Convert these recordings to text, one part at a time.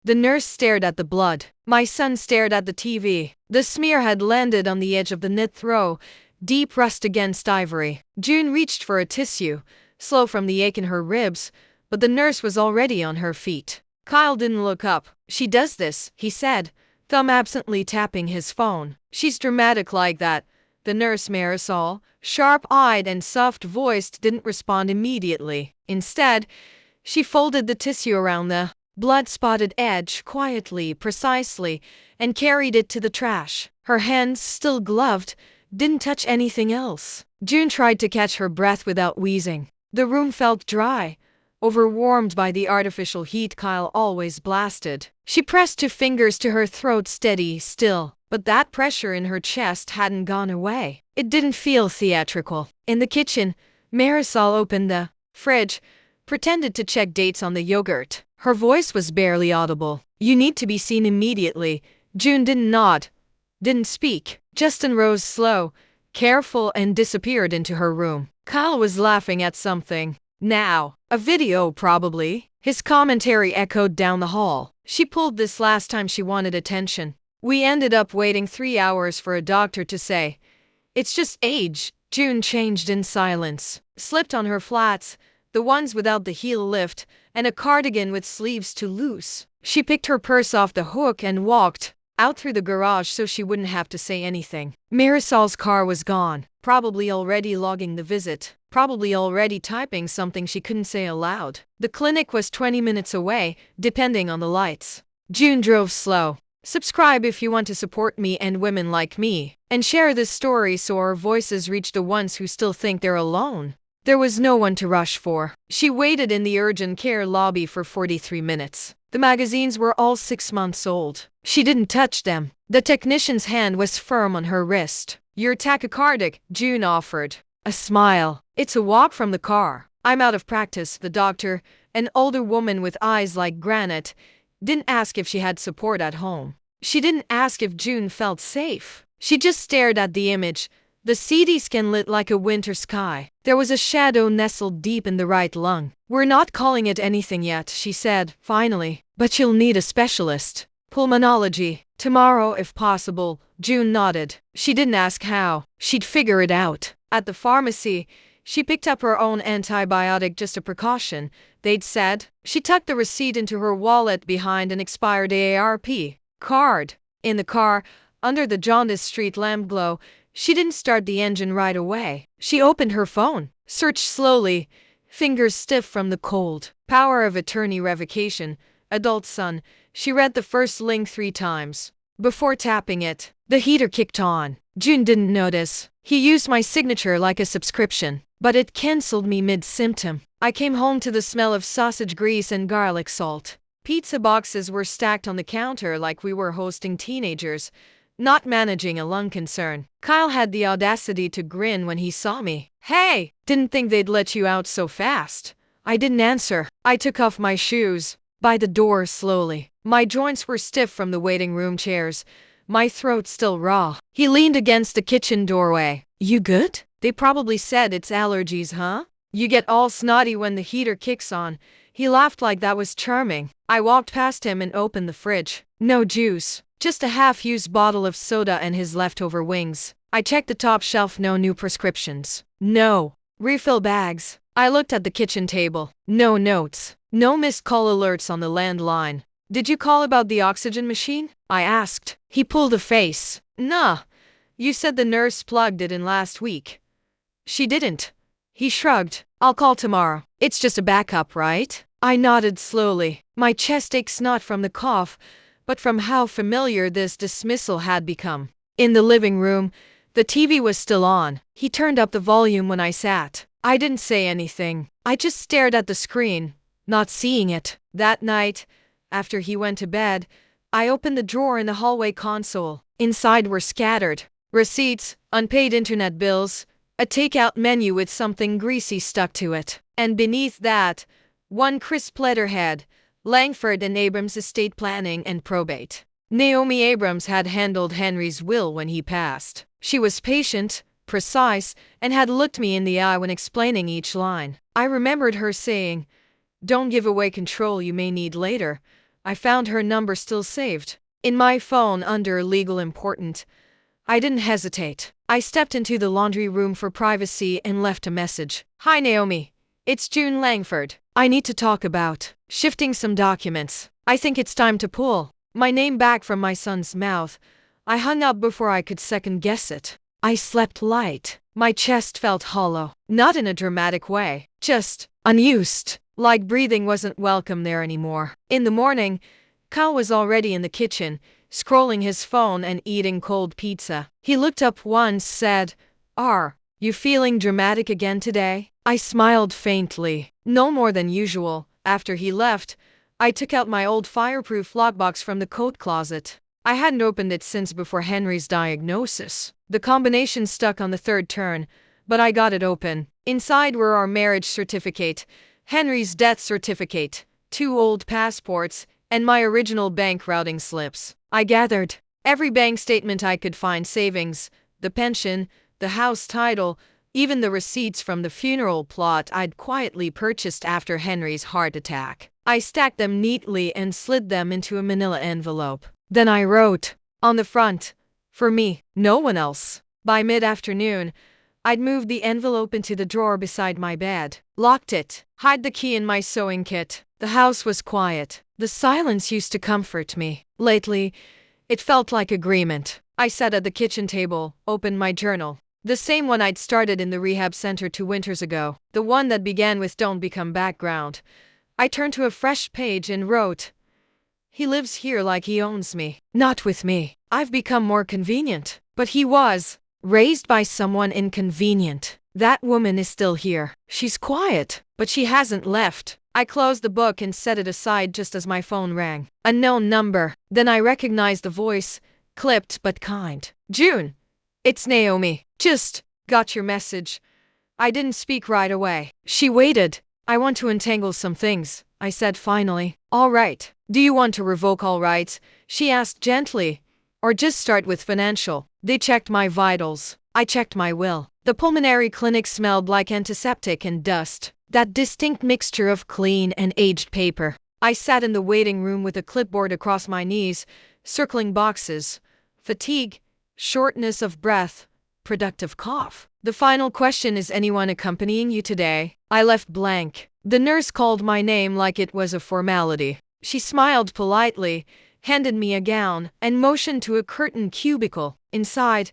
The nurse stared at the blood. My son stared at the TV. The smear had landed on the edge of the knit throw, deep rust against ivory. June reached for a tissue, slow from the ache in her ribs, but the nurse was already on her feet. Kyle didn't look up. She does this, he said, thumb absently tapping his phone. She's dramatic like that. The nurse Marisol, sharp-eyed and soft-voiced, didn't respond immediately. Instead, she folded the tissue around the blood-spotted edge quietly, precisely, and carried it to the trash. Her hands, still gloved, didn't touch anything else. June tried to catch her breath without wheezing. The room felt dry, overwarmed by the artificial heat Kyle always blasted. She pressed 2 fingers to her throat, steady, still, but that pressure in her chest hadn't gone away. It didn't feel theatrical. In the kitchen, Marisol opened the fridge, pretended to check dates on the yogurt. Her voice was barely audible. "You need to be seen immediately." June didn't nod, didn't speak. Justin rose slow, careful, and disappeared into her room. Kyle was laughing at something. "Now, a video probably." His commentary echoed down the hall. "She pulled this last time she wanted attention. We ended up waiting 3 hours for a doctor to say, 'It's just age.'" June changed in silence, slipped on her flats, the ones without the heel lift, and a cardigan with sleeves too loose. She picked her purse off the hook and walked out through the garage so she wouldn't have to say anything. Marisol's car was gone, probably already logging the visit, probably already typing something she couldn't say aloud. The clinic was 20 minutes away, depending on the lights. June drove slow. Subscribe if you want to support me and women like me, and share this story so our voices reach the ones who still think they're alone. There was no one to rush for. She waited in the urgent care lobby for 43 minutes. The magazines were all 6 months old. She didn't touch them. The technician's hand was firm on her wrist. "You're tachycardic," June offered. A smile. "It's a walk from the car." "I'm out of practice." The doctor, an older woman with eyes like granite, didn't ask if she had support at home. She didn't ask if June felt safe. She just stared at the image, the CT scan lit like a winter sky. There was a shadow nestled deep in the right lung. "We're not calling it anything yet," she said, finally. "But you'll need a specialist. Pulmonology. Tomorrow, if possible." June nodded. She didn't ask how. She'd figure it out. At the pharmacy, she picked up her own antibiotic, just a precaution, they'd said. She tucked the receipt into her wallet behind an expired AARP card. In the car, under the jaundiced street lamp glow, she didn't start the engine right away. She opened her phone, searched slowly, fingers stiff from the cold. Power of attorney revocation, adult son. She read the first link 3 times. Before tapping it, the heater kicked on. June didn't notice. "He used my signature like a subscription, but it cancelled me mid-symptom." I came home to the smell of sausage grease and garlic salt. Pizza boxes were stacked on the counter like we were hosting teenagers, not managing a lung concern. Kyle had the audacity to grin when he saw me. "Hey, didn't think they'd let you out so fast." I didn't answer. I took off my shoes. By the door slowly. My joints were stiff from the waiting room chairs, my throat still raw. He leaned against the kitchen doorway. "You good?" "They probably said it's allergies, huh? You get all snotty when the heater kicks on." He laughed like that was charming. I walked past him and opened the fridge. No juice. Just a half-used bottle of soda and his leftover wings. I checked the top shelf. No new prescriptions. No refill bags. I looked at the kitchen table. No notes. No missed call alerts on the landline. "Did you call about the oxygen machine?" I asked. He pulled a face. "Nah. You said the nurse plugged it in last week." "She didn't." He shrugged. "I'll call tomorrow. It's just a backup, right?" I nodded slowly. My chest aches not from the cough, but from how familiar this dismissal had become. In the living room, the TV was still on. He turned up the volume when I sat. I didn't say anything. I just stared at the screen, not seeing it. That night, after he went to bed, I opened the drawer in the hallway console. Inside were scattered receipts, unpaid internet bills, a takeout menu with something greasy stuck to it. And beneath that, one crisp letterhead, Langford and Abrams estate planning and probate. Naomi Abrams had handled Henry's will when he passed. She was patient, precise, and had looked me in the eye when explaining each line. I remembered her saying, "Don't give away control you may need later," I found her number still saved in my phone under legal important. I didn't hesitate. I stepped into the laundry room for privacy and left a message. Hi Naomi. It's June Langford. I need to talk about shifting some documents. I think it's time to pull my name back from my son's mouth. I hung up before I could second guess it. I slept light. My chest felt hollow. Not in a dramatic way. Just unused. Like breathing wasn't welcome there anymore. In the morning, Kyle was already in the kitchen, scrolling his phone and eating cold pizza. He looked up once, said, "Are you feeling dramatic again today?" I smiled faintly. No more than usual. After he left, I took out my old fireproof lockbox from the coat closet. I hadn't opened it since before Henry's diagnosis. The combination stuck on the third turn, but I got it open. Inside were our marriage certificate, Henry's death certificate, 2 old passports, and my original bank routing slips. I gathered every bank statement I could find, savings, the pension, the house title, even the receipts from the funeral plot I'd quietly purchased after Henry's heart attack. I stacked them neatly and slid them into a manila envelope. Then I wrote on the front, "For me, no one else." By mid-afternoon, I'd moved the envelope into the drawer beside my bed, locked it, hid the key in my sewing kit. The house was quiet. The silence used to comfort me. Lately, it felt like agreement. I sat at the kitchen table, opened my journal. The same one I'd started in the rehab center 2 winters ago. The one that began with "Don't become background." I turned to a fresh page and wrote, "He lives here like he owns me. Not with me. I've become more convenient. But he was raised by someone inconvenient. That woman is still here. She's quiet, but she hasn't left." I closed the book and set it aside just as my phone rang. Unknown number. Then I recognized the voice, clipped but kind. "June, it's Naomi. Just got your message." I didn't speak right away. She waited. "I want to untangle some things," I said finally. "All right. Do you want to revoke all rights?" she asked gently. "Or just start with financial?" They checked my vitals. I checked my will. The pulmonary clinic smelled like antiseptic and dust. That distinct mixture of clean and aged paper. I sat in the waiting room with a clipboard across my knees, circling boxes. Fatigue, shortness of breath, productive cough. The final question: "Is anyone accompanying you today?" I left blank. The nurse called my name like it was a formality. She smiled politely, handed me a gown, and motioned to a curtained cubicle. Inside,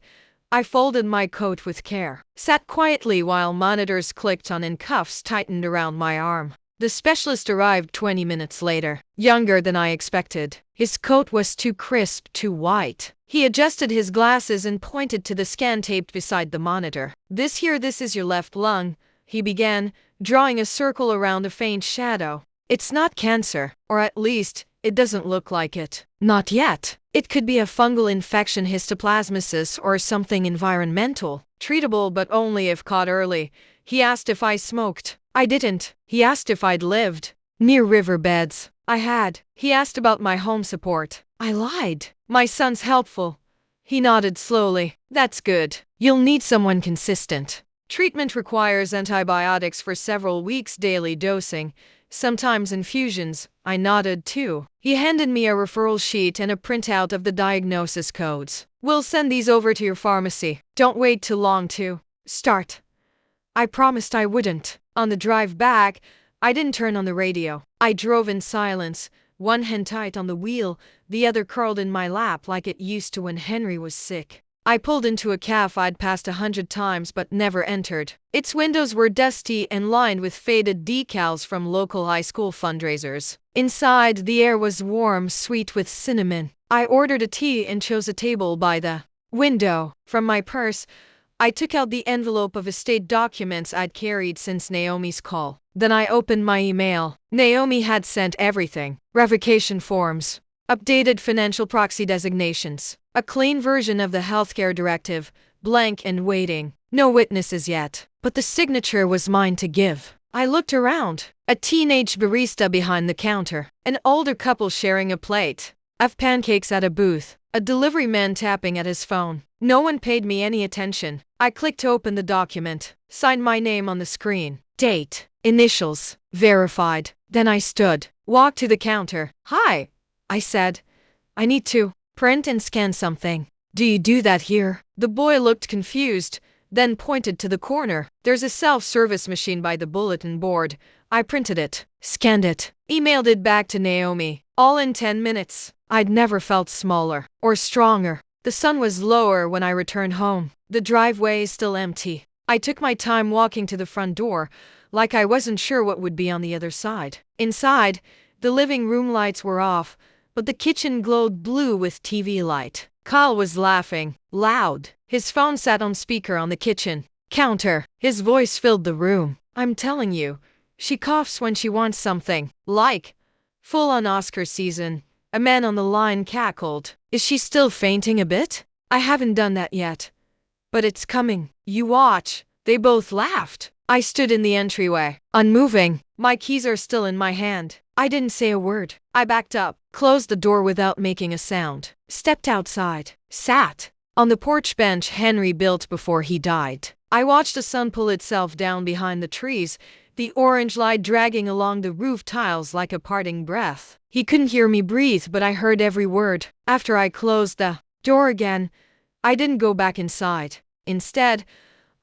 I folded my coat with care, sat quietly while monitors clicked on and cuffs tightened around my arm. The specialist arrived 20 minutes later, younger than I expected. His coat was too crisp, too white. He adjusted his glasses and pointed to the scan taped beside the monitor. This is your left lung," he began, drawing a circle around a faint shadow. "It's not cancer, or at least, it doesn't look like it. Not yet. It could be a fungal infection, histoplasmosis, or something environmental. Treatable, but only if caught early." He asked if I smoked. I didn't. He asked if I'd lived near riverbeds. I had. He asked about my home support. I lied. "My son's helpful." He nodded slowly. "That's good. You'll need someone consistent. Treatment requires antibiotics for several weeks, daily dosing, sometimes infusions." I nodded too. He handed me a referral sheet and a printout of the diagnosis codes. "We'll send these over to your pharmacy. Don't wait too long to start." I promised I wouldn't. On the drive back, I didn't turn on the radio. I drove in silence, one hand tight on the wheel, the other curled in my lap like it used to when Henry was sick. I pulled into a cafe I'd passed 100 times but never entered. Its windows were dusty and lined with faded decals from local high school fundraisers. Inside, the air was warm, sweet with cinnamon. I ordered a tea and chose a table by the window. From my purse, I took out the envelope of estate documents I'd carried since Naomi's call. Then I opened my email. Naomi had sent everything. Revocation forms, updated financial proxy designations, a clean version of the healthcare directive, blank and waiting. No witnesses yet. But the signature was mine to give. I looked around. A teenage barista behind the counter. An older couple sharing a plate of pancakes at a booth. A delivery man tapping at his phone. No one paid me any attention. I clicked to open the document. Signed my name on the screen. Date. Initials. Verified. Then I stood. Walked to the counter. "Hi, I said. I need to print and scan something. Do you do that here? The boy looked confused, then pointed to the corner. There's a self-service machine by the bulletin board. I printed it, scanned it, emailed it back to Naomi, all in 10 minutes. I'd never felt smaller or stronger. The sun was lower when I returned home. The driveway is still empty. I took my time walking to the front door, like I wasn't sure what would be on the other side. Inside, the living room lights were off, but the kitchen glowed blue with TV light. Kyle was laughing, loud. His phone sat on speaker on the kitchen counter. His voice filled the room. I'm telling you, she coughs when she wants something. Like, full-on Oscar season. A man on the line cackled. Is she still fainting a bit? I haven't done that yet. But it's coming. You watch. They both laughed. I stood in the entryway, unmoving. My keys are still in my hand. I didn't say a word. I backed up, closed the door without making a sound, stepped outside, sat on the porch bench Henry built before he died. I watched the sun pull itself down behind the trees, the orange light dragging along the roof tiles like a parting breath. He couldn't hear me breathe, but I heard every word. After I closed the door again, I didn't go back inside. Instead,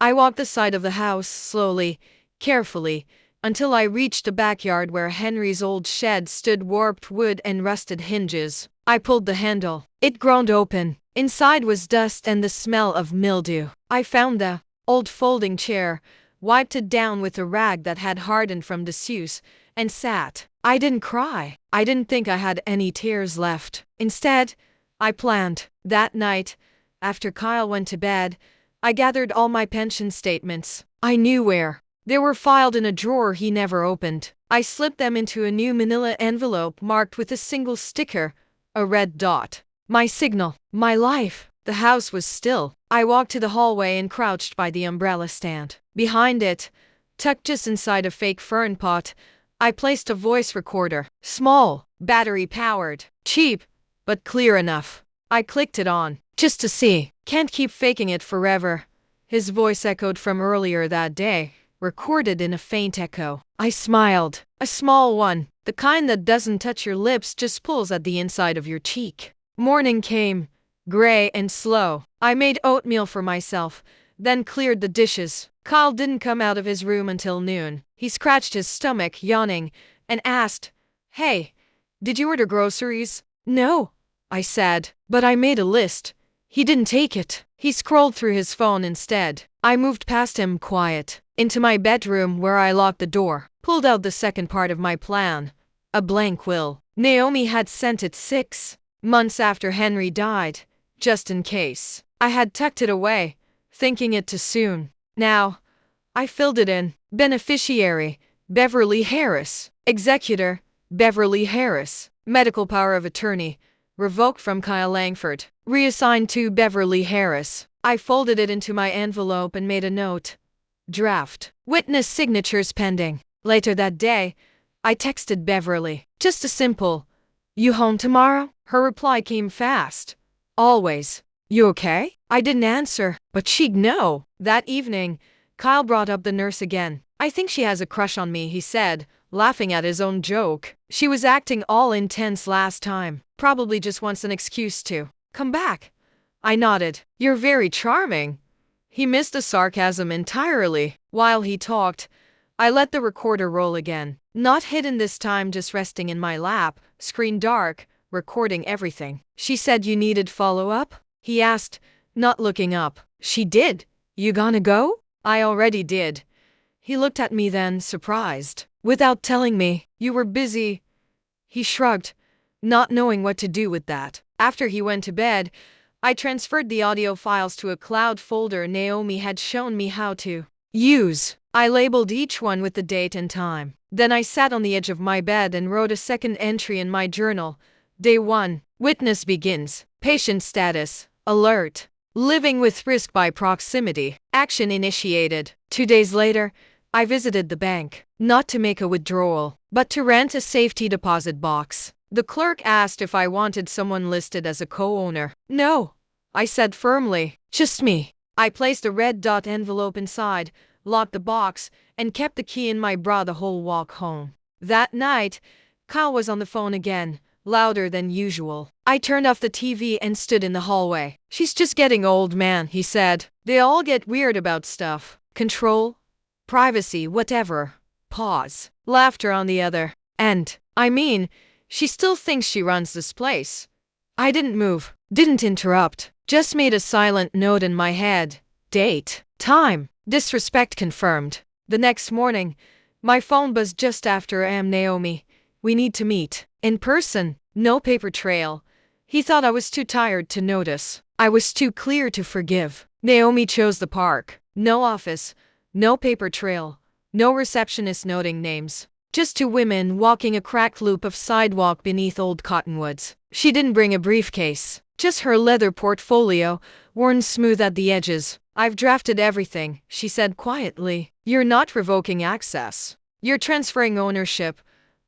I walked the side of the house slowly, carefully, until I reached the backyard where Henry's old shed stood, warped wood and rusted hinges. I pulled the handle. It groaned open. Inside was dust and the smell of mildew. I found the old folding chair, wiped it down with a rag that had hardened from disuse, and sat. I didn't cry. I didn't think I had any tears left. Instead, I planned. That night, after Kyle went to bed, I gathered all my pension statements. I knew where. They were filed in a drawer he never opened. I slipped them into a new manila envelope marked with a single sticker, a red dot. My signal. My life. The house was still. I walked to the hallway and crouched by the umbrella stand. Behind it, tucked just inside a fake fern pot, I placed a voice recorder. Small, battery-powered, cheap, but clear enough. I clicked it on, just to see. Can't keep faking it forever. His voice echoed from earlier that day, recorded in a faint echo. I smiled. A small one, the kind that doesn't touch your lips, just pulls at the inside of your cheek. Morning came, gray and slow. I made oatmeal for myself, then cleared the dishes. Kyle didn't come out of his room until noon. He scratched his stomach, yawning, and asked, Hey, did you order groceries? No, I said, but I made a list. He didn't take it. He scrolled through his phone instead. I moved past him, quiet, into my bedroom where I locked the door, pulled out the second part of my plan, a blank will. Naomi had sent it 6 months after Henry died, just in case. I had tucked it away, thinking it too soon. Now, I filled it in. Beneficiary, Beverly Harris. Executor, Beverly Harris. Medical power of attorney, revoked from Kyle Langford. Reassigned to Beverly Harris. I folded it into my envelope and made a note. Draft. Witness signatures pending. Later that day, I texted Beverly. Just a simple, You home tomorrow? Her reply came fast. Always. You okay? I didn't answer, but she'd know. That evening, Kyle brought up the nurse again. I think she has a crush on me, he said, laughing at his own joke. She was acting all intense last time. Probably just wants an excuse to come back. I nodded. You're very charming. He missed the sarcasm entirely. While he talked, I let the recorder roll again. Not hidden this time, just resting in my lap, screen dark, recording everything. She said you needed follow-up? He asked, not looking up. She did. You gonna go? I already did. He looked at me then, surprised. Without telling me, you were busy. He shrugged, not knowing what to do with that. After he went to bed, I transferred the audio files to a cloud folder Naomi had shown me how to use. I labeled each one with the date and time. Then I sat on the edge of my bed and wrote a second entry in my journal. Day 1. Witness begins. Patient status. Alert. Living with risk by proximity. Action initiated. 2 days later, I visited the bank. Not to make a withdrawal, but to rent a safety deposit box. The clerk asked if I wanted someone listed as a co-owner. No, I said firmly. Just me. I placed a red dot envelope inside, locked the box, and kept the key in my bra the whole walk home. That night, Kyle was on the phone again, louder than usual. I turned off the TV and stood in the hallway. She's just getting old, man, he said. They all get weird about stuff. Control, privacy, whatever. Pause. Laughter on the other end. I mean, she still thinks she runs this place. I didn't move, didn't interrupt, just made a silent note in my head. Date, time, disrespect confirmed. The next morning, my phone buzzed just after Naomi. We need to meet. In person, no paper trail. He thought I was too tired to notice. I was too clear to forgive. Naomi chose the park. No office, no paper trail, no receptionist noting names. Just two women walking a cracked loop of sidewalk beneath old cottonwoods. She didn't bring a briefcase, just her leather portfolio, worn smooth at the edges. I've drafted everything, she said quietly. You're not revoking access. You're transferring ownership.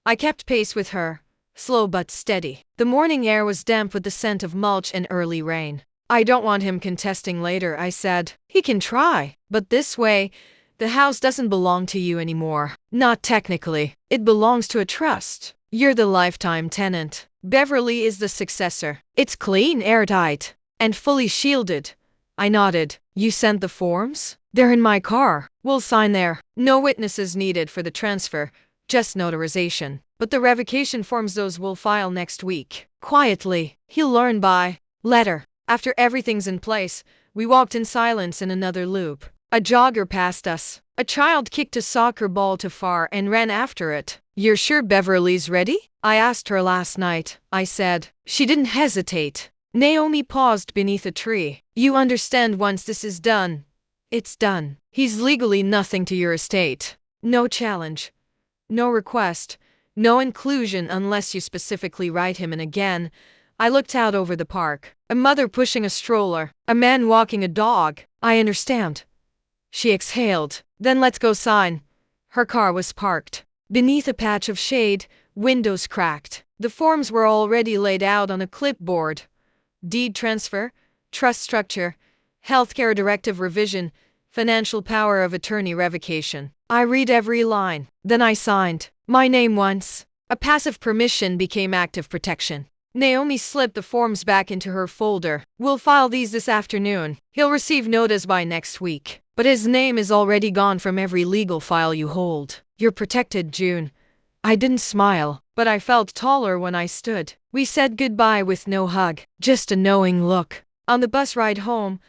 I kept pace with her, slow but steady. The morning air was damp with the scent of mulch and early rain. I don't want him contesting later, I said. He can try, but this way, the house doesn't belong to you anymore. Not technically. It belongs to a trust. You're the lifetime tenant. Beverly is the successor. It's clean, airtight, and fully shielded. I nodded. You sent the forms? They're in my car. We'll sign there. No witnesses needed for the transfer, just notarization. But the revocation forms, those we'll file next week. Quietly. He'll learn by letter. After everything's in place, we walked in silence in another loop. A jogger passed us. A child kicked a soccer ball too far and ran after it. You're sure Beverly's ready? I asked her last night, I said. She didn't hesitate. Naomi paused beneath a tree. You understand, once this is done, it's done. He's legally nothing to your estate. No challenge. No request. No inclusion unless you specifically write him in again. I looked out over the park. A mother pushing a stroller. A man walking a dog. I understand. She exhaled. Then let's go sign. Her car was parked beneath a patch of shade, windows cracked. The forms were already laid out on a clipboard. Deed transfer, trust structure, healthcare directive revision, financial power of attorney revocation. I read every line. Then I signed. My name once. A passive permission became active protection. Naomi slipped the forms back into her folder. We'll file these this afternoon. He'll receive notice by next week. But his name is already gone from every legal file you hold. You're protected, June. I didn't smile, but I felt taller when I stood. We said goodbye with no hug, just a knowing look. On the bus ride home,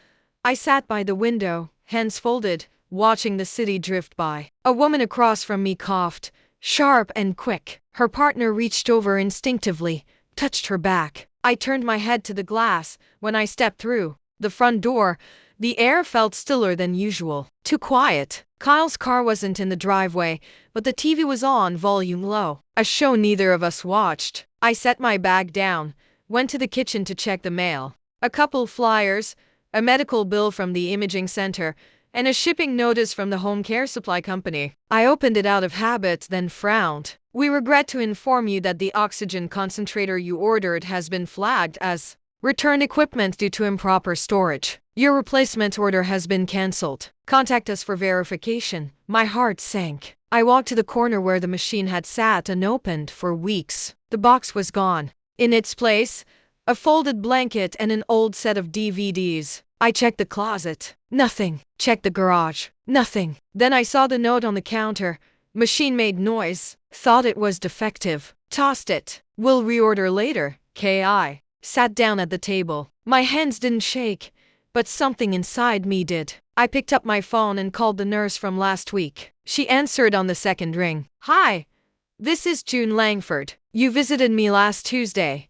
I sat by the window, hands folded, watching the city drift by. A woman across from me coughed, sharp and quick. Her partner reached over instinctively, touched her back. I turned my head to the glass. When I stepped through the front door, the air felt stiller than usual. Too quiet. Kyle's car wasn't in the driveway, but the TV was on, volume low. A show neither of us watched. I set my bag down, went to the kitchen to check the mail. A couple flyers, a medical bill from the imaging center, and a shipping notice from the home care supply company. I opened it out of habit, then frowned. We regret to inform you that the oxygen concentrator you ordered has been flagged as returned equipment due to improper storage. Your replacement order has been cancelled. Contact us for verification. My heart sank. I walked to the corner where the machine had sat unopened for weeks. The box was gone. In its place, a folded blanket and an old set of DVDs. I checked the closet. Nothing. Checked the garage. Nothing. Then I saw the note on the counter. Machine made noise. Thought it was defective. Tossed it. Will reorder later. K.I. Sat down at the table. My hands didn't shake, but something inside me did. I picked up my phone and called the nurse from last week. She answered on the second ring. Hi. This is June Langford. You visited me last Tuesday.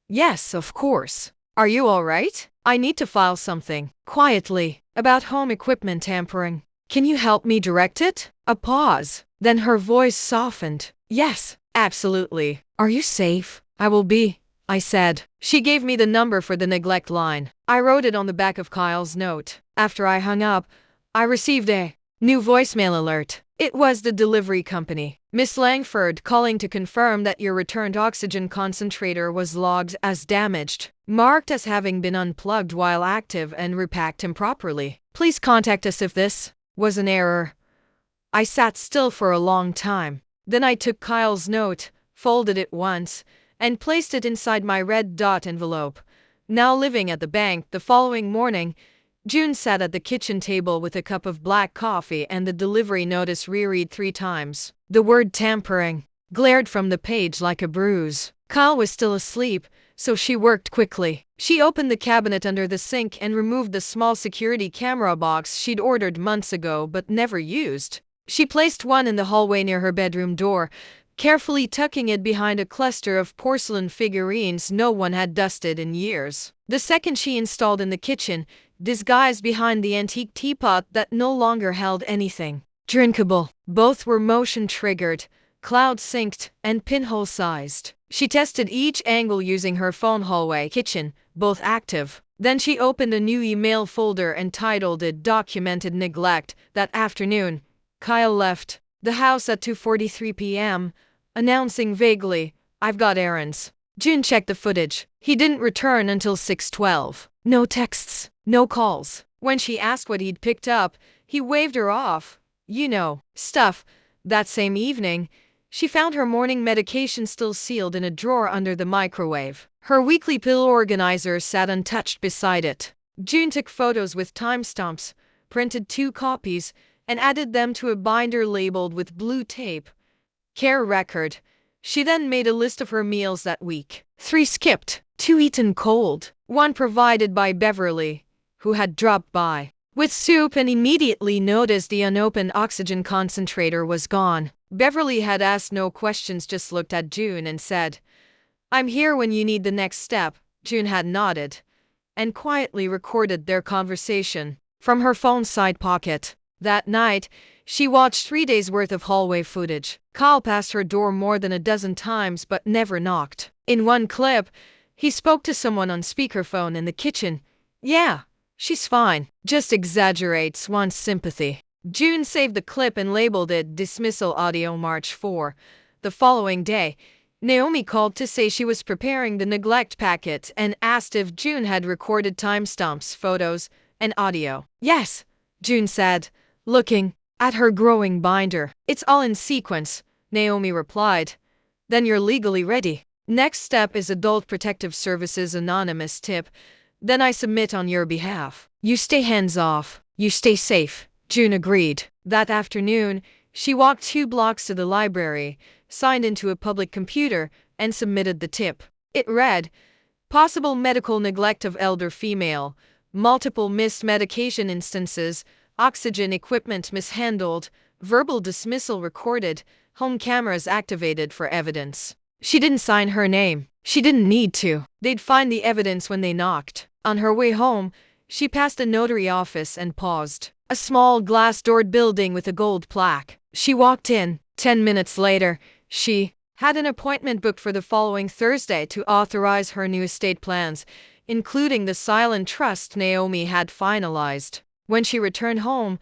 Yes, of course. Are you all right? I need to file something. Quietly. About home equipment tampering. Can you help me direct it? A pause. Then her voice softened. Yes, absolutely. Are you safe? I will be, I said. She gave me the number for the neglect line. I wrote it on the back of Kyle's note. After I hung up, I received a new voicemail alert. It was the delivery company. Miss Langford calling to confirm that your returned oxygen concentrator was logged as damaged, marked as having been unplugged while active and repacked improperly. Please contact us if this was an error. I sat still for a long time. Then I took Kyle's note, folded it once, and placed it inside my red dot envelope. Now living at the bank, the following morning, June sat at the kitchen table with a cup of black coffee and the delivery notice reread 3 times. The word tampering glared from the page like a bruise. Kyle was still asleep, so she worked quickly. She opened the cabinet under the sink and removed the small security camera box she'd ordered months ago but never used. She placed one in the hallway near her bedroom door, carefully tucking it behind a cluster of porcelain figurines no one had dusted in years. The second she installed in the kitchen, disguised behind the antique teapot that no longer held anything drinkable. Both were motion-triggered, cloud-synced, and pinhole-sized. She tested each angle using her phone. Hallway, kitchen, both active. Then she opened a new email folder and titled it Documented Neglect. That afternoon, Kyle left the house at 2:43 p.m., announcing vaguely, "I've got errands." June checked the footage. He didn't return until 6:12. No texts, no calls. When she asked what he'd picked up, he waved her off. You know, stuff. That same evening, she found her morning medication still sealed in a drawer under the microwave. Her weekly pill organizer sat untouched beside it. June took photos with timestamps, printed 2 copies, and added them to a binder labeled with blue tape. Care record. She then made a list of her meals that week. 3 skipped, 2 eaten cold, 1 provided by Beverly, who had dropped by with soup and immediately noticed the unopened oxygen concentrator was gone. Beverly had asked no questions, just looked at June and said, "I'm here when you need the next step." June had nodded and quietly recorded their conversation from her phone's side pocket. That night, she watched 3 days' worth of hallway footage. Kyle passed her door more than a dozen times but never knocked. In one clip, he spoke to someone on speakerphone in the kitchen. "Yeah, she's fine. Just exaggerates, wants sympathy." June saved the clip and labeled it Dismissal Audio March 4. The following day, Naomi called to say she was preparing the neglect packet and asked if June had recorded timestamps, photos, and audio. "Yes," June said, looking at her growing binder. "It's all in sequence," Naomi replied. "Then you're legally ready. Next step is Adult Protective Services anonymous tip. Then I submit on your behalf. You stay hands off. You stay safe." June agreed. That afternoon, she walked 2 blocks to the library, signed into a public computer, and submitted the tip. It read, "Possible medical neglect of elder female, multiple missed medication instances, oxygen equipment mishandled, verbal dismissal recorded, home cameras activated for evidence." She didn't sign her name. She didn't need to. They'd find the evidence when they knocked. On her way home, she passed a notary office and paused. A small glass-doored building with a gold plaque. She walked in. 10 minutes later, she had an appointment booked for the following Thursday to authorize her new estate plans, including the silent trust Naomi had finalized. When she returned home,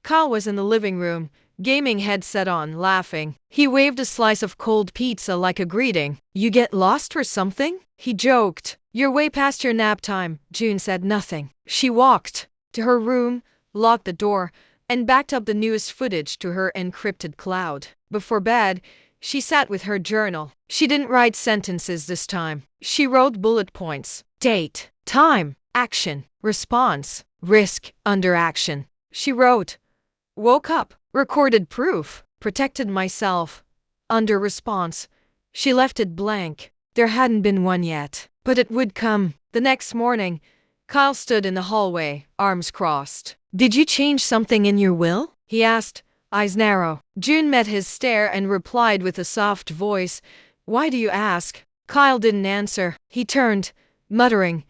Kyle was in the living room, gaming headset on, laughing. He waved a slice of cold pizza like a greeting. "You get lost or something?" he joked. "You're way past your nap time." June said nothing. She walked to her room, locked the door, and backed up the newest footage to her encrypted cloud. Before bed, she sat with her journal. She didn't write sentences this time. She wrote bullet points. Date, time, action, response, risk, under action. She wrote, "Woke up, recorded proof, protected myself." Under response, she left it blank. There hadn't been one yet, but it would come. The next morning, Kyle stood in the hallway, arms crossed. "Did you change something in your will?" he asked, eyes narrow. June met his stare and replied with a soft voice, "Why do you ask?" Kyle didn't answer. He turned, muttering,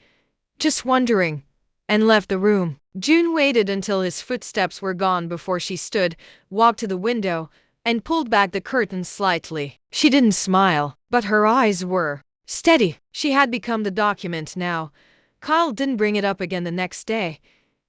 "Just wondering," and left the room. June waited until his footsteps were gone before she stood, walked to the window, and pulled back the curtain slightly. She didn't smile, but her eyes were steady. She had become the document now. Kyle didn't bring it up again the next day,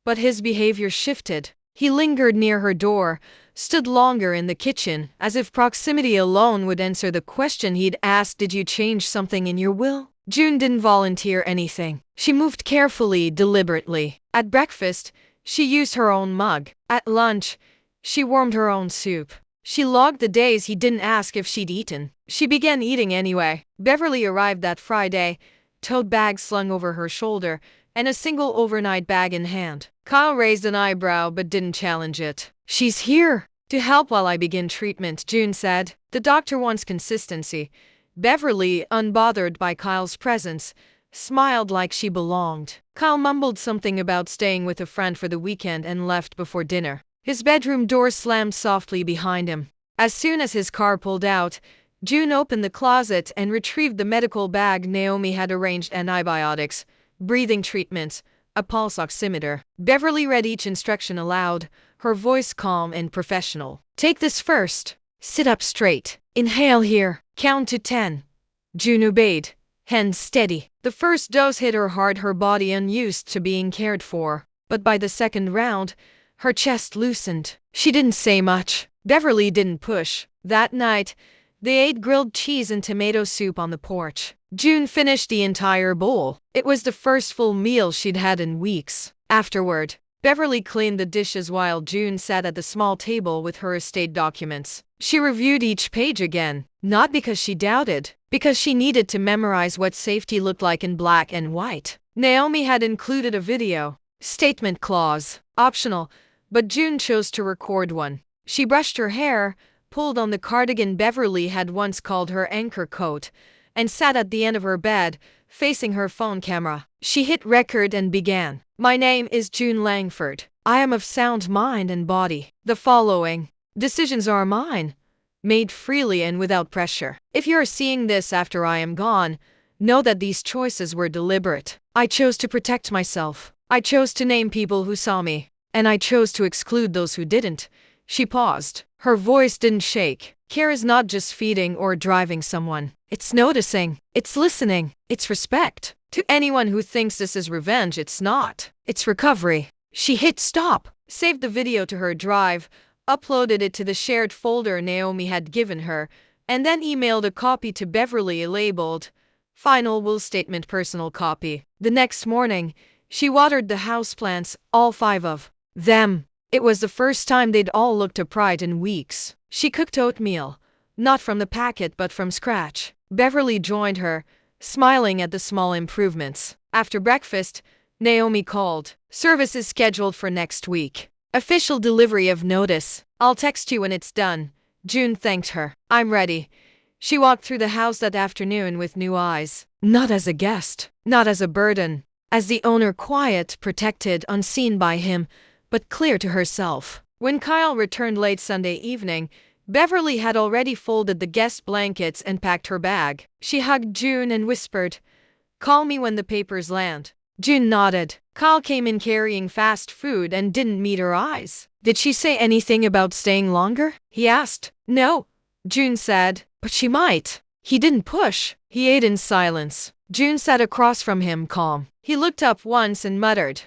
but his behavior shifted. He lingered near her door, stood longer in the kitchen, as if proximity alone would answer the question he'd asked. "Did you change something in your will?" June didn't volunteer anything. She moved carefully, deliberately. At breakfast, she used her own mug. At lunch, she warmed her own soup. She logged the days he didn't ask if she'd eaten. She began eating anyway. Beverly arrived that Friday, tote bag slung over her shoulder, and a single overnight bag in hand. Kyle raised an eyebrow but didn't challenge it. "She's here to help while I begin treatment," June said. "The doctor wants consistency." Beverly, unbothered by Kyle's presence, smiled like she belonged. Kyle mumbled something about staying with a friend for the weekend and left before dinner. His bedroom door slammed softly behind him. As soon as his car pulled out, June opened the closet and retrieved the medical bag Naomi had arranged: antibiotics, breathing treatments, a pulse oximeter. Beverly read each instruction aloud, her voice calm and professional. "Take this first. Sit up straight. Inhale here. Count to 10. June obeyed, hands steady. The first dose hit her hard, her body unused to being cared for. But by the second round, her chest loosened. She didn't say much. Beverly didn't push. That night, they ate grilled cheese and tomato soup on the porch. June finished the entire bowl. It was the first full meal she'd had in weeks. Afterward, Beverly cleaned the dishes while June sat at the small table with her estate documents. She reviewed each page again, not because she doubted, because she needed to memorize what safety looked like in black and white. Naomi had included a video statement clause, optional, but June chose to record one. She brushed her hair, pulled on the cardigan Beverly had once called her anchor coat, and sat at the end of her bed, facing her phone camera. She hit record and began. "My name is June Langford. I am of sound mind and body. The following decisions are mine, made freely and without pressure. If you are seeing this after I am gone, know that these choices were deliberate. I chose to protect myself. I chose to name people who saw me, and I chose to exclude those who didn't." She paused. Her voice didn't shake. Care is not just feeding or driving someone. It's noticing. It's listening. It's respect. To anyone who thinks this is revenge, it's not. It's recovery. She hit stop, saved the video to her drive, uploaded it to the shared folder Naomi had given her, and then emailed a copy to Beverly labeled "Final Will Statement Personal Copy." The next morning, she watered the houseplants, all 5 of them. It was the first time they'd all looked upright in weeks. She cooked oatmeal, not from the packet but from scratch. Beverly joined her, smiling at the small improvements. After breakfast, Naomi called. "Service is scheduled for next week. Official delivery of notice. I'll text you when it's done." June thanked her. "I'm ready." She walked through the house that afternoon with new eyes. Not as a guest, not as a burden, as the owner, quiet, protected, unseen by him, but clear to herself. When Kyle returned late Sunday evening, Beverly had already folded the guest blankets and packed her bag. She hugged June and whispered, "Call me when the papers land." June nodded. Kyle came in carrying fast food and didn't meet her eyes. "Did she say anything about staying longer?" he asked. "No," June said, "but she might." He didn't push. He ate in silence. June sat across from him, calm. He looked up once and muttered,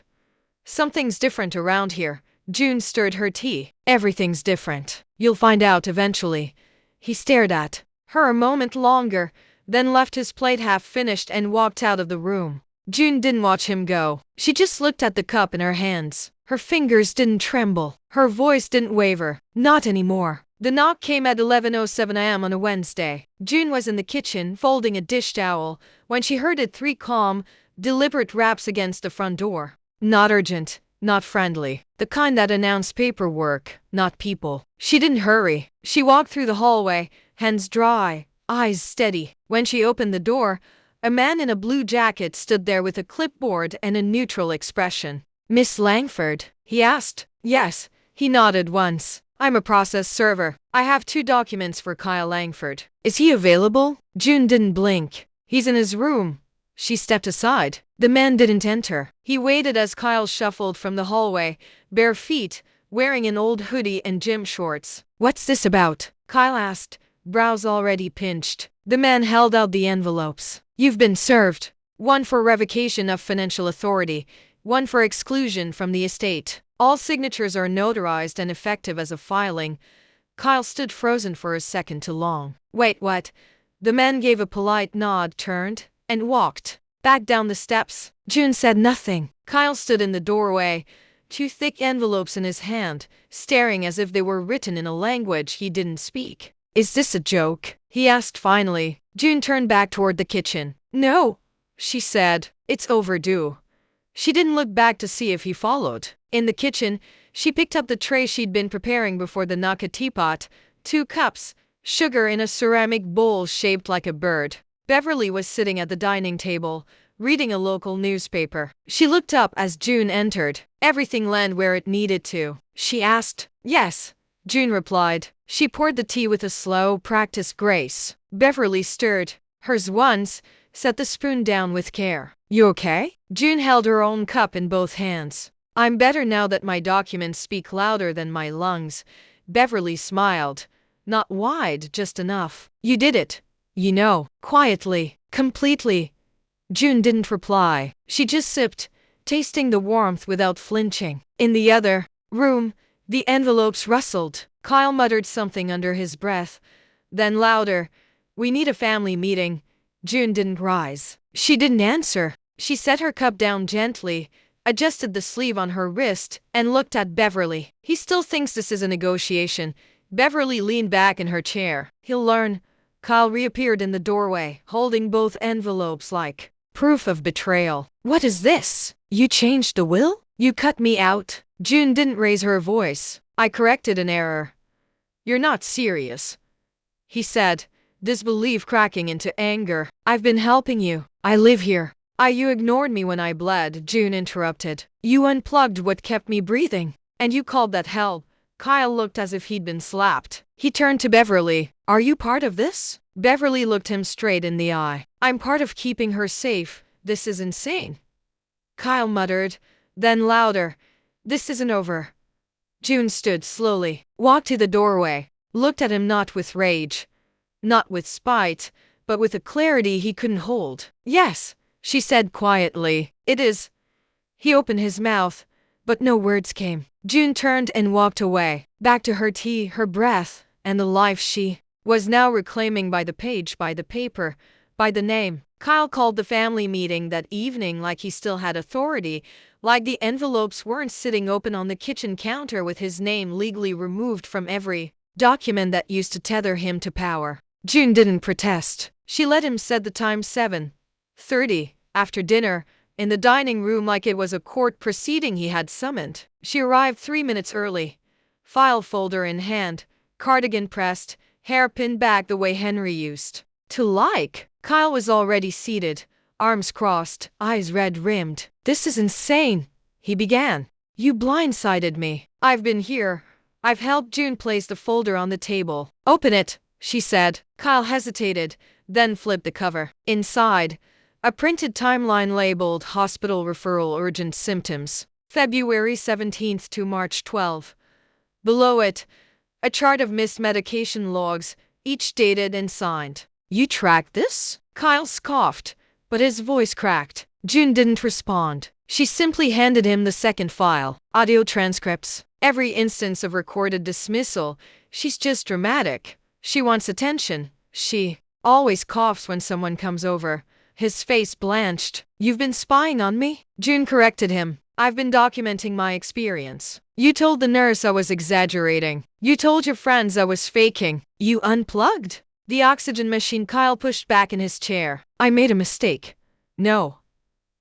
"Something's different around here." June stirred her tea. "Everything's different. You'll find out eventually." He stared at her a moment longer, then left his plate half finished and walked out of the room. June didn't watch him go. She just looked at the cup in her hands. Her fingers didn't tremble. Her voice didn't waver. Not anymore. The knock came at 11:07 a.m. on a Wednesday. June was in the kitchen, folding a dish towel, when she heard it 3 calm, deliberate raps against the front door. Not urgent, not friendly. The kind that announced paperwork, not people. She didn't hurry. She walked through the hallway, hands dry, eyes steady. When she opened the door, a man in a blue jacket stood there with a clipboard and a neutral expression. "Miss Langford?" he asked. "Yes." He nodded once. "I'm a process server. I have 2 documents for Kyle Langford." "Is he available?" June didn't blink. "He's in his room." She stepped aside. The man didn't enter. He waited as Kyle shuffled from the hallway, bare feet, wearing an old hoodie and gym shorts. "What's this about?" Kyle asked, brows already pinched. The man held out the envelopes. "You've been served. One for revocation of financial authority, one for exclusion from the estate. All signatures are notarized and effective as of filing." Kyle stood frozen for a second too long. "Wait, what?" The man gave a polite nod, turned, and walked back down the steps. June said nothing. Kyle stood in the doorway, two thick envelopes in his hand, staring as if they were written in a language he didn't speak. "Is this a joke?" he asked finally. June turned back toward the kitchen. "No," she said. "It's overdue." She didn't look back to see if he followed. In the kitchen, she picked up the tray she'd been preparing before the Naka teapot, 2 cups, sugar in a ceramic bowl shaped like a bird. Beverly was sitting at the dining table, reading a local newspaper. She looked up as June entered. "Everything landed where it needed to?" she asked. "Yes," June replied. She poured the tea with a slow, practiced grace. Beverly stirred hers once, set the spoon down with care. "You okay?" June held her own cup in both hands. "I'm better now that my documents speak louder than my lungs." Beverly smiled. Not wide, just enough. "You did it, you know." Quietly, completely. June didn't reply. She just sipped, tasting the warmth without flinching. In the other room, the envelopes rustled. Kyle muttered something under his breath. Then louder, "We need a family meeting." June didn't rise. She didn't answer. She set her cup down gently, adjusted the sleeve on her wrist, and looked at Beverly. "He still thinks this is a negotiation." Beverly leaned back in her chair. "He'll learn." Kyle reappeared in the doorway, holding both envelopes like proof of betrayal. "What is this? You changed the will? You cut me out?" June didn't raise her voice. "I corrected an error." "You're not serious," he said, disbelief cracking into anger. "I've been helping you. I live here." You ignored me when I bled," June interrupted. "You unplugged what kept me breathing. And you called that hell." Kyle looked as if he'd been slapped. He turned to Beverly. "Are you part of this?" Beverly looked him straight in the eye. "I'm part of keeping her safe. This is insane." Kyle muttered, then louder, "This isn't over." June stood slowly, walked to the doorway, looked at him not with rage, not with spite, but with a clarity he couldn't hold. "Yes," she said quietly, "it is." He opened his mouth, but no words came. June turned and walked away, back to her tea, her breath, and the life she was now reclaiming by the page, by the paper, by the name. Kyle called the family meeting that evening like he still had authority, like the envelopes weren't sitting open on the kitchen counter with his name legally removed from every document that used to tether him to power. June didn't protest. She let him set the time, 7:30, after dinner, in the dining room like it was a court proceeding he had summoned. She arrived 3 minutes early, file folder in hand, cardigan pressed, hair pinned back the way Henry used to like. Kyle was already seated, arms crossed, eyes red-rimmed. "This is insane," he began. "You blindsided me. I've been here. I've helped." June placed the folder on the table. "Open it," she said. Kyle hesitated, then flipped the cover. Inside, a printed timeline labeled Hospital Referral Urgent Symptoms, February 17th to March 12th. Below it, a chart of missed medication logs, each dated and signed. "You tracked this?" Kyle scoffed, but his voice cracked. June didn't respond. She simply handed him the second file. "Audio transcripts. Every instance of recorded dismissal. She's just dramatic. She wants attention. She always coughs when someone comes over." His face blanched. "You've been spying on me?" June corrected him. "I've been documenting my experience." "You told the nurse I was exaggerating. You told your friends I was faking. You unplugged the oxygen machine." Kyle pushed back in his chair. "I made a mistake." "No,"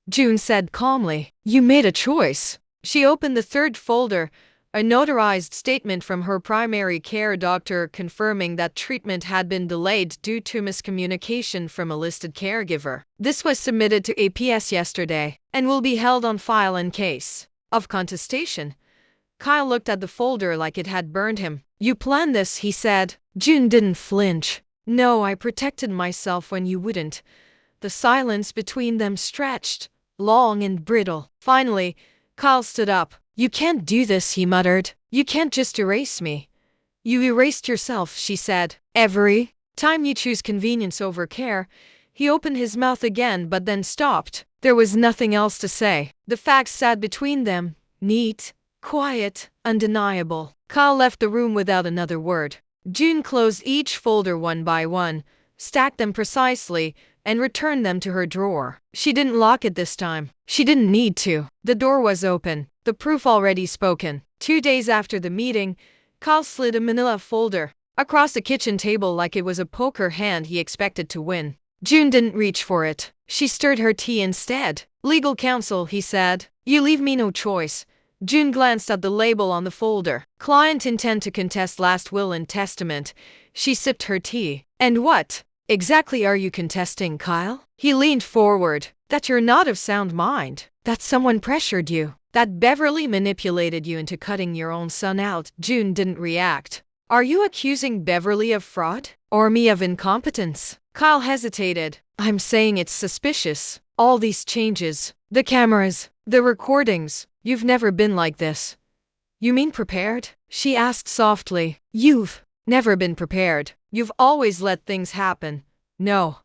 June said calmly. "You made a choice." She opened the third folder, a notarized statement from her primary care doctor confirming that treatment had been delayed due to miscommunication from a listed caregiver. This was submitted to APS yesterday and will be held on file in case of contestation. Kyle looked at the folder like it had burned him. "You planned this," he said. June didn't flinch. "No, I protected myself when you wouldn't." The silence between them stretched, long and brittle. Finally, Kyle stood up. "You can't do this," he muttered. "You can't just erase me." "You erased yourself," she said. "Every time you choose convenience over care." He opened his mouth again but then stopped. There was nothing else to say. The facts sat between them, neat, quiet, undeniable. Kyle left the room without another word. June closed each folder one by one, stacked them precisely, and returned them to her drawer. She didn't lock it this time. She didn't need to. The door was open. the proof already spoken. 2 days after the meeting, Kyle slid a manila folder across the kitchen table like it was a poker hand he expected to win. June didn't reach for it. She stirred her tea instead. Legal counsel, he said. You leave me no choice. June glanced at the label on the folder. Client intend to contest last will and testament. She sipped her tea. And what exactly are you contesting, Kyle? He leaned forward. That you're not of sound mind. That someone pressured you. That Beverly manipulated you into cutting your own son out. June didn't react. Are you accusing Beverly of fraud? Or me of incompetence? Kyle hesitated. I'm saying it's suspicious. All these changes. The cameras. The recordings. You've never been like this. You mean prepared? She asked softly. You've never been prepared. You've always let things happen. No,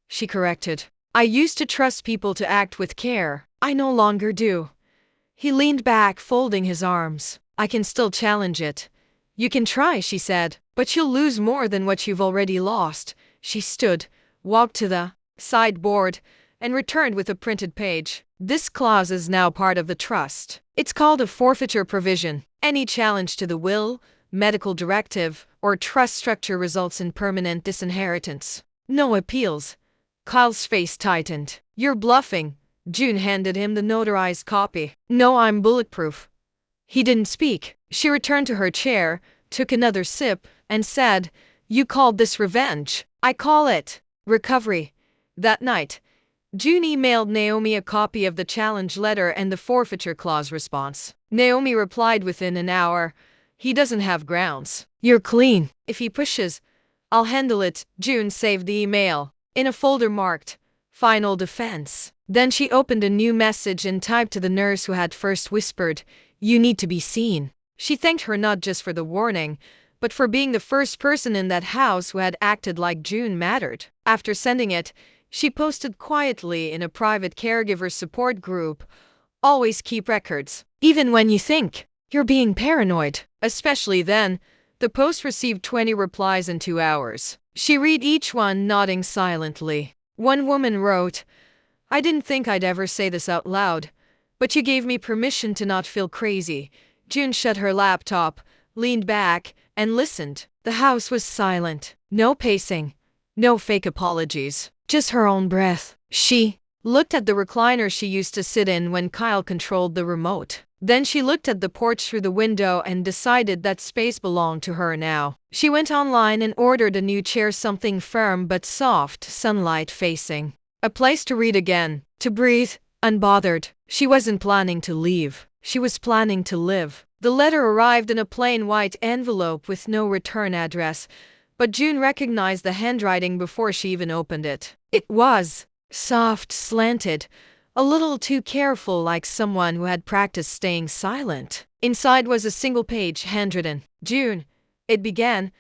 she corrected. I used to trust people to act with care. I no longer do. He leaned back, folding his arms. I can still challenge it. You can try, she said, but you'll lose more than what you've already lost. She stood, walked to the sideboard, and returned with a printed page. This clause is now part of the trust. It's called a forfeiture provision. Any challenge to the will, medical directive, or trust structure results in permanent disinheritance. No appeals. Kyle's face tightened. You're bluffing. June handed him the notarized copy. No, I'm bulletproof. He didn't speak. She returned to her chair, took another sip, and said, You called this revenge. I call it recovery. That night, June emailed Naomi a copy of the challenge letter and the forfeiture clause response. Naomi replied within an hour, He doesn't have grounds. You're clean. If he pushes, I'll handle it. June saved the email in a folder marked Final Defense. Then she opened a new message and typed to the nurse who had first whispered, You need to be seen. She thanked her not just for the warning, but for being the first person in that house who had acted like June mattered. After sending it, she posted quietly in a private caregiver support group, Always keep records, even when you think you're being paranoid. Especially then, the post received 20 replies in 2 hours. She read each one, nodding silently. One woman wrote, I didn't think I'd ever say this out loud, but you gave me permission to not feel crazy. June shut her laptop, leaned back, and listened. The house was silent. No pacing. No fake apologies. Just her own breath. She looked at the recliner she used to sit in when Kyle controlled the remote. Then she looked at the porch through the window and decided that space belonged to her now. She went online and ordered a new chair, something firm but soft, sunlight facing. A place to read again, to breathe, unbothered. She wasn't planning to leave. She was planning to live. The letter arrived in a plain white envelope with no return address, but June recognized the handwriting before she even opened it. It was soft, slanted, a little too careful, like someone who had practiced staying silent. Inside was a single page, handwritten. June, it began.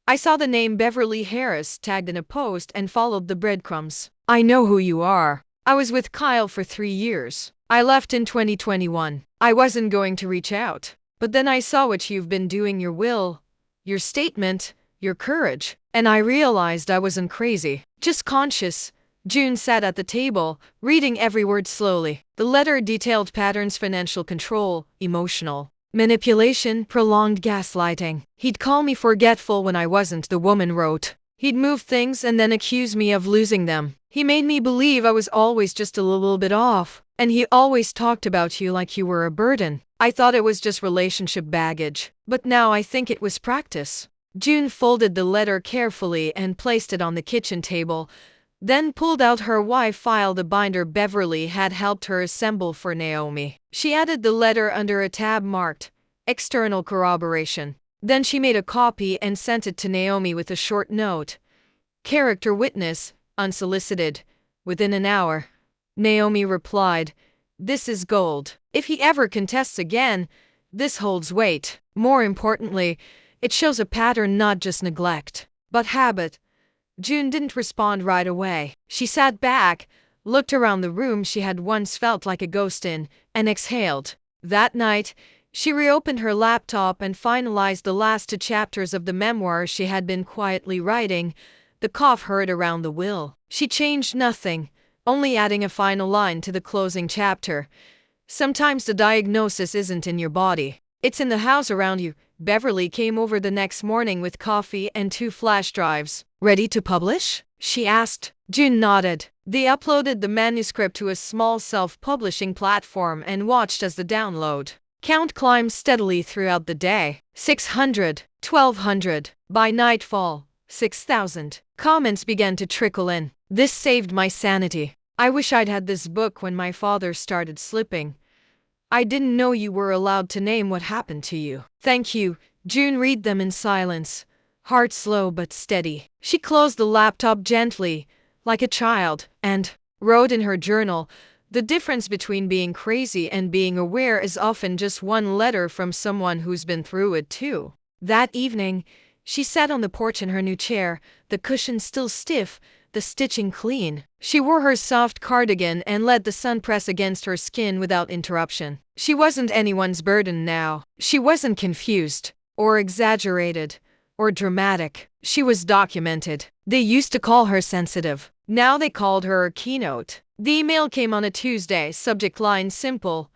I saw the name Beverly Harris tagged in a post and followed the breadcrumbs. I know who you are. I was with Kyle for 3 years. I left in 2021. I wasn't going to reach out. But then I saw what you've been doing, your will, your statement, your courage, and I realized I wasn't crazy, just conscious. June sat at the table, reading every word slowly. The letter detailed patterns: financial control, emotional manipulation, prolonged gaslighting. He'd call me forgetful when I wasn't, the woman wrote. He'd move things and then accuse me of losing them. He made me believe I was always just a little bit off. And he always talked about you like you were a burden. I thought it was just relationship baggage. But now I think it was practice. June folded the letter carefully and placed it on the kitchen table, then pulled out her wife file, the binder Beverly had helped her assemble for Naomi. She added the letter under a tab marked External Corroboration. Then she made a copy and sent it to Naomi with a short note. Character witness, unsolicited. Within an hour, Naomi replied, This is gold. If he ever contests again, this holds weight. More importantly, it shows a pattern, not just neglect, but habit. June didn't respond right away. She sat back, looked around the room she had once felt like a ghost in, and exhaled. That night, she reopened her laptop and finalized the last 2 chapters of the memoir she had been quietly writing. The cough heard around the will. She changed nothing, only adding a final line to the closing chapter. Sometimes the diagnosis isn't in your body. It's in the house around you. Beverly came over the next morning with coffee and 2 flash drives. Ready to publish? She asked. June nodded. They uploaded the manuscript to a small self-publishing platform and watched as the download count climbed steadily throughout the day. 600, 1200. By nightfall, 6,000. Comments began to trickle in. This saved my sanity. I wish I'd had this book when my father started slipping. I didn't know you were allowed to name what happened to you. Thank you. June read them in silence, heart slow but steady. She closed the laptop gently, like a child, and wrote in her journal, the difference between being crazy and being aware is often just one letter from someone who's been through it too. That evening, she sat on the porch in her new chair, the cushion still stiff, the stitching clean. She wore her soft cardigan and let the sun press against her skin without interruption. She wasn't anyone's burden now. She wasn't confused, or exaggerated, or dramatic. She was documented. They used to call her sensitive. Now they called her a keynote. The email came on a Tuesday, subject line simple,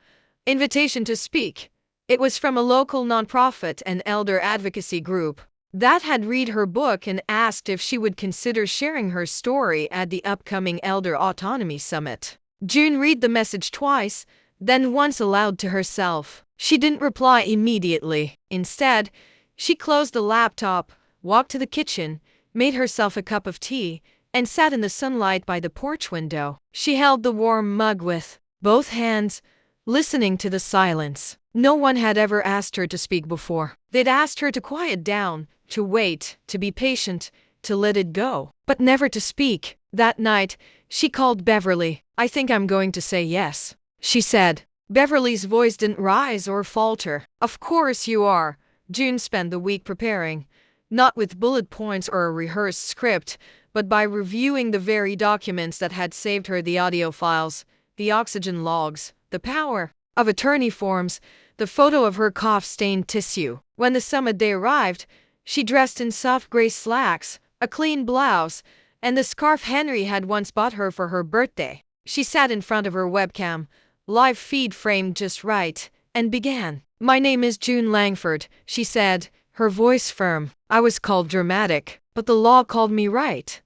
invitation to speak. It was from a local nonprofit and elder advocacy group that had read her book and asked if she would consider sharing her story at the upcoming Elder Autonomy Summit. June read the message twice, then once aloud to herself. She didn't reply immediately. Instead, she closed the laptop, walked to the kitchen, made herself a cup of tea, and sat in the sunlight by the porch window. She held the warm mug with both hands, listening to the silence. No one had ever asked her to speak before. They'd asked her to quiet down, to wait, to be patient, to let it go, but never to speak. That night, she called Beverly. I think I'm going to say yes, she said. Beverly's voice didn't rise or falter. Of course you are. June spent the week preparing, not with bullet points or a rehearsed script, but by reviewing the very documents that had saved her: the audio files, the oxygen logs, the power of attorney forms, the photo of her cough-stained tissue. When the summit day arrived, she dressed in soft gray slacks, a clean blouse, and the scarf Henry had once bought her for her birthday. She sat in front of her webcam, live feed framed just right, and began. My name is June Langford, she said, her voice firm. I was called dramatic, but the law called me right.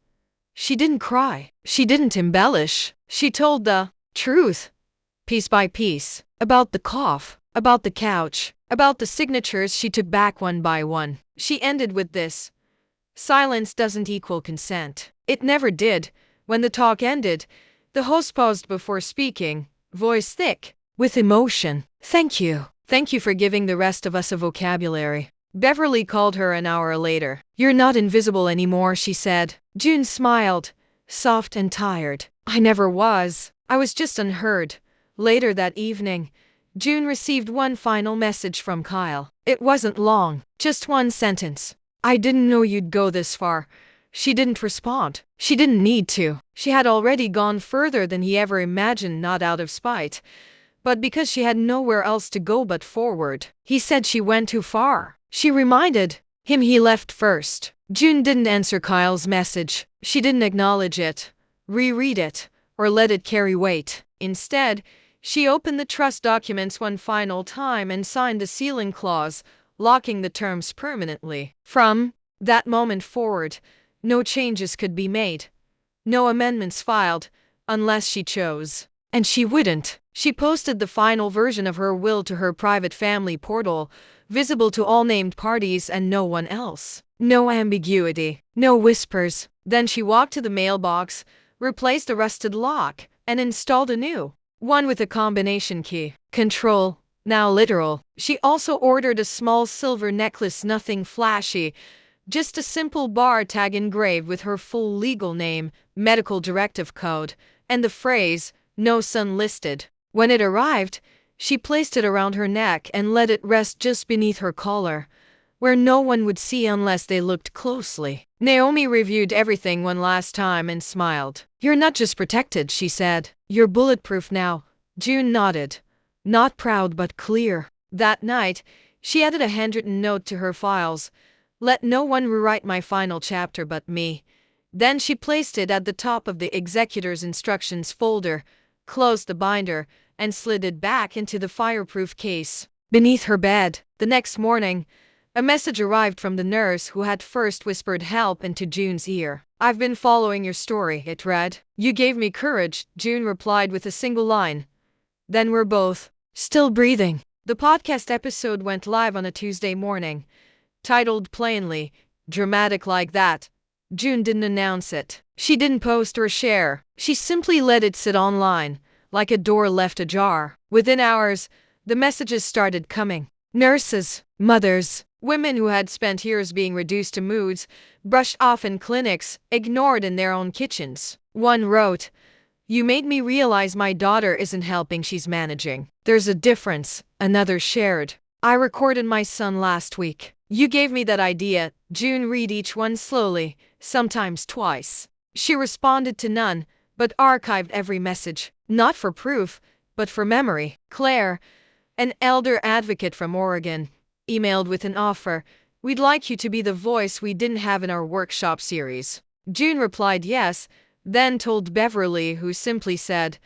She didn't cry. She didn't embellish. She told the truth, piece by piece, about the cough, about the couch, about the signatures she took back one by one. She ended with this: silence doesn't equal consent. It never did. When the talk ended, the host paused before speaking, voice thick with emotion. Thank you. Thank you for giving the rest of us a vocabulary. Beverly called her an hour later. You're not invisible anymore, she said. June smiled, soft and tired. I never was. I was just unheard. Later that evening, June received one final message from Kyle. It wasn't long, just one sentence. I didn't know you'd go this far. She didn't respond. She didn't need to. She had already gone further than he ever imagined, not out of spite, but because she had nowhere else to go but forward. He said she went too far. She reminded him he left first. June didn't answer Kyle's message. She didn't acknowledge it, reread it, or let it carry weight. Instead, she opened the trust documents one final time and signed the sealing clause, locking the terms permanently. From that moment forward, no changes could be made, no amendments filed, unless she chose. And she wouldn't. She posted the final version of her will to her private family portal, visible to all named parties and no one else. No ambiguity, no whispers. Then she walked to the mailbox, replaced the rusted lock, and installed a new one with a combination key. Control, now literal. She also ordered a small silver necklace, nothing flashy, just a simple bar tag engraved with her full legal name, medical directive code, and the phrase, no son listed. When it arrived, she placed it around her neck and let it rest just beneath her collar, where no one would see unless they looked closely. Naomi reviewed everything one last time and smiled. You're not just protected, she said. You're bulletproof now. June nodded. Not proud but clear. That night, she added a handwritten note to her files. Let no one rewrite my final chapter but me. Then she placed it at the top of the executor's instructions folder, closed the binder, and slid it back into the fireproof case beneath her bed. The next morning, a message arrived from the nurse who had first whispered help into June's ear. "I've been following your story," it read. "You gave me courage," June replied with a single line. "Then we're both still breathing." The podcast episode went live on a Tuesday morning, titled plainly, "Dramatic Like That." June didn't announce it. She didn't post or share. She simply let it sit online, like a door left ajar. Within hours, the messages started coming. Nurses, mothers, women who had spent years being reduced to moods, brushed off in clinics, ignored in their own kitchens. One wrote, "You made me realize my daughter isn't helping, she's managing. There's a difference." Another shared, "I recorded my son last week. You gave me that idea." June read each one slowly, sometimes twice. She responded to none, but archived every message, not for proof, but for memory. Claire, an elder advocate from Oregon, emailed with an offer. "We'd like you to be the voice we didn't have in our workshop series." June replied yes, then told Beverly, who simply said,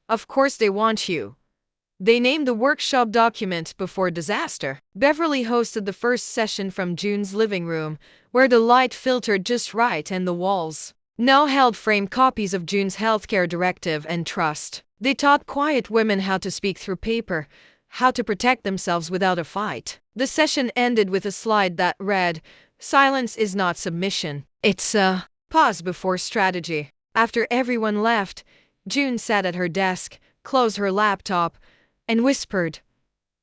"Of course they want you." They named the workshop document Before Disaster. Beverly hosted the first session from June's living room, where the light filtered just right and the walls now held framed copies of June's healthcare directive and trust. They taught quiet women how to speak through paper, how to protect themselves without a fight. The session ended with a slide that read, "Silence is not submission. It's a pause before strategy." After everyone left, June sat at her desk, closed her laptop, and whispered,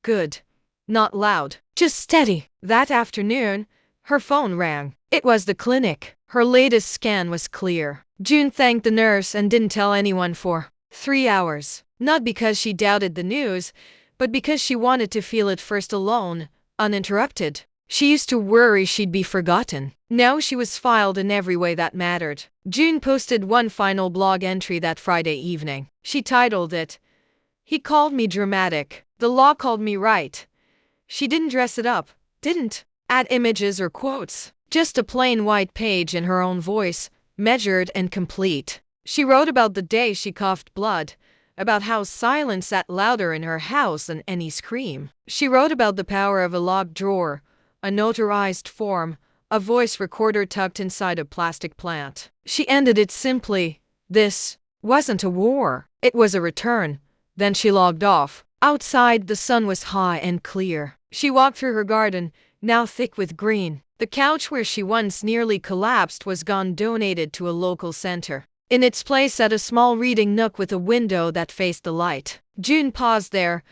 "Good." Not loud, just steady. That afternoon, her phone rang. It was the clinic. Her latest scan was clear. June thanked the nurse and didn't tell anyone for 3 hours. Not because she doubted the news, but because she wanted to feel it first alone, uninterrupted. She used to worry she'd be forgotten. Now she was filed in every way that mattered. June posted one final blog entry that Friday evening. She titled it, "He called me dramatic. The law called me right." She didn't dress it up, didn't add images or quotes. Just a plain white page in her own voice, measured and complete. She wrote about the day she coughed blood, about how silence sat louder in her house than any scream. She wrote about the power of a locked drawer, a notarized form, a voice recorder tucked inside a plastic plant. She ended it simply, "This wasn't a war, it was a return." Then she logged off. Outside, the sun was high and clear. She walked through her garden, now thick with green. The couch where she once nearly collapsed was gone, donated to a local center. In its place sat a small reading nook with a window that faced the light. June paused there,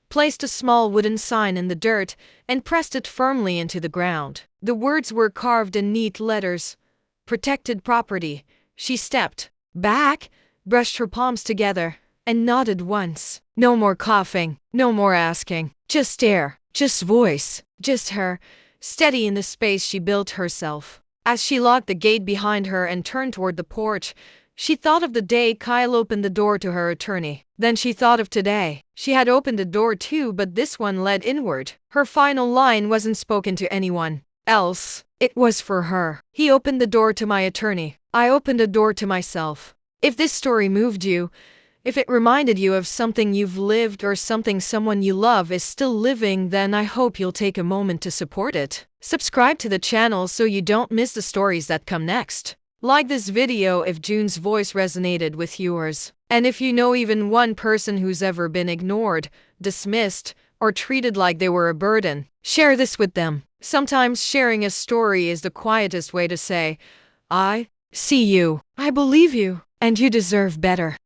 placed a small wooden sign in the dirt, and pressed it firmly into the ground. The words were carved in neat letters, "Protected Property." She stepped back, brushed her palms together, and nodded once. No more coughing, no more asking. Just air, just voice, just her, steady in the space she built herself. As she locked the gate behind her and turned toward the porch, she thought of the day Kyle opened the door to her attorney. Then she thought of today. She had opened a door too, but this one led inward. Her final line wasn't spoken to anyone else. It was for her. "He opened the door to my attorney. I opened a door to myself." If this story moved you, if it reminded you of something you've lived or something someone you love is still living, then I hope you'll take a moment to support it. Subscribe to the channel so you don't miss the stories that come next. Like this video if June's voice resonated with yours. And if you know even one person who's ever been ignored, dismissed, or treated like they were a burden, share this with them. Sometimes sharing a story is the quietest way to say, "I see you, I believe you, and you deserve better."